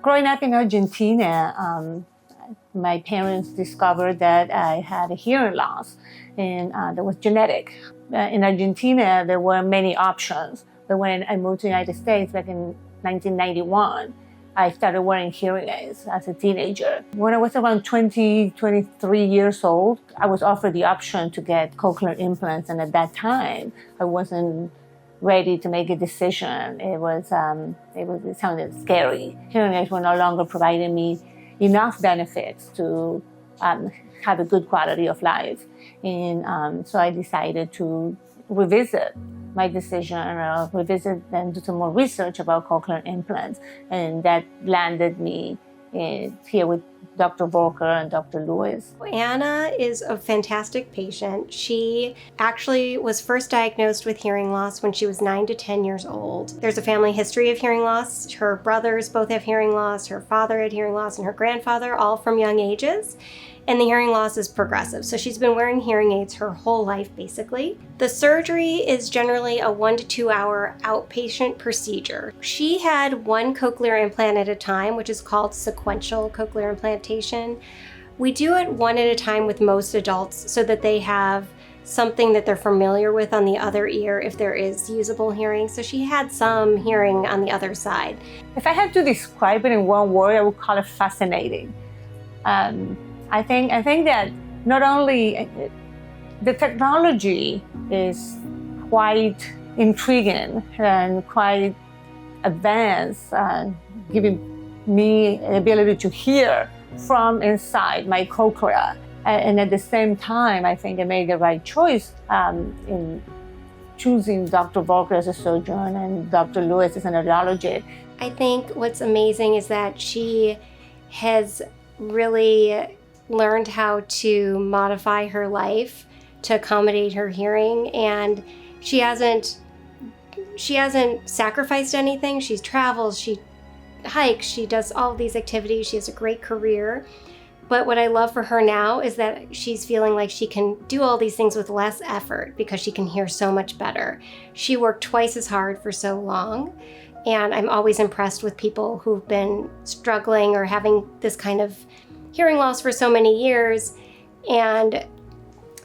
Growing up in Argentina, my parents discovered that I had a hearing loss, and that was genetic. In Argentina, there were many options, but when I moved to the United States back in 1991, I started wearing hearing aids as a teenager. When I was around 23 years old, I was offered the option to get cochlear implants, and at that time, I wasn't ready to make a decision. It sounded scary. Hearing aids were no longer providing me enough benefits to have a good quality of life. And so I decided to revisit my decision, revisit and do some more research about cochlear implants. And that landed me here with Dr. Voelker and Dr. Lewis. Anna is a fantastic patient. She actually was first diagnosed with hearing loss when she was 9 to 10 years old. There's a family history of hearing loss. Her brothers both have hearing loss. Her father had hearing loss and her grandfather, all from young ages. And the hearing loss is progressive. So she's been wearing hearing aids her whole life, basically. The surgery is generally a 1 to 2 hour outpatient procedure. She had one cochlear implant at a time, which is called sequential cochlear implantation. We do it one at a time with most adults so that they have something that they're familiar with on the other ear if there is usable hearing. So she had some hearing on the other side. If I had to describe it in one word, I would call it fascinating. I think that not only the technology is quite intriguing and quite advanced, giving me the ability to hear from inside my cochlea. And at the same time, I think I made the right choice in choosing Dr. Voelker as a surgeon and Dr. Lewis as an audiologist. I think what's amazing is that she has really learned how to modify her life to accommodate her hearing, and she hasn't sacrificed anything. She travels, she hikes, she does all these activities, she has a great career. But what I love for her now is that she's feeling like she can do all these things with less effort because she can hear so much better. She worked twice as hard for so long, and I'm always impressed with people who've been struggling or having this kind of hearing loss for so many years, and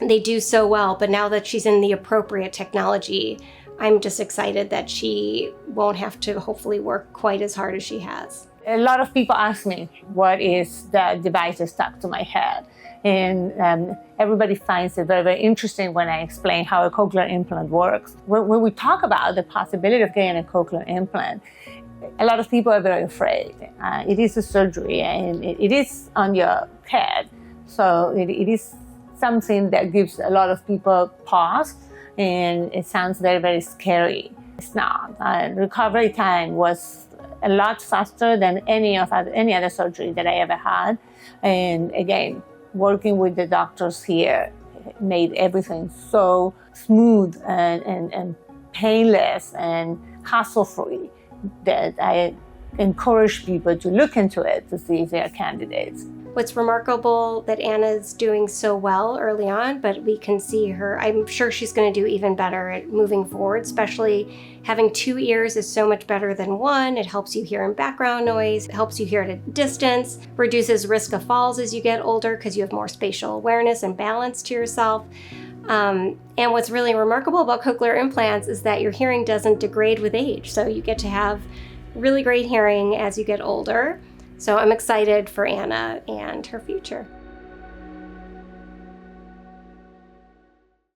they do so well. But now that she's in the appropriate technology, I'm just excited that she won't have to hopefully work quite as hard as she has. A lot of people ask me, what is the device that's stuck to my head? And everybody finds it very, very interesting when I explain how a cochlear implant works. When we talk about the possibility of getting a cochlear implant, a lot of people are very afraid. It is a surgery and it is on your head. So it is something that gives a lot of people pause, and it sounds very, very scary. It's not. Recovery time was a lot faster than any other surgery that I ever had. And again, working with the doctors here made everything so smooth and painless and hassle-free that I encourage people to look into it to see if they are candidates. What's remarkable that Anna's doing so well early on, but we can see her, I'm sure she's going to do even better at moving forward, especially having 2 ears is so much better than one. It helps you hear in background noise, it helps you hear at a distance, reduces risk of falls as you get older because you have more spatial awareness and balance to yourself. And what's really remarkable about cochlear implants is that your hearing doesn't degrade with age. So you get to have really great hearing as you get older. So I'm excited for Anna and her future.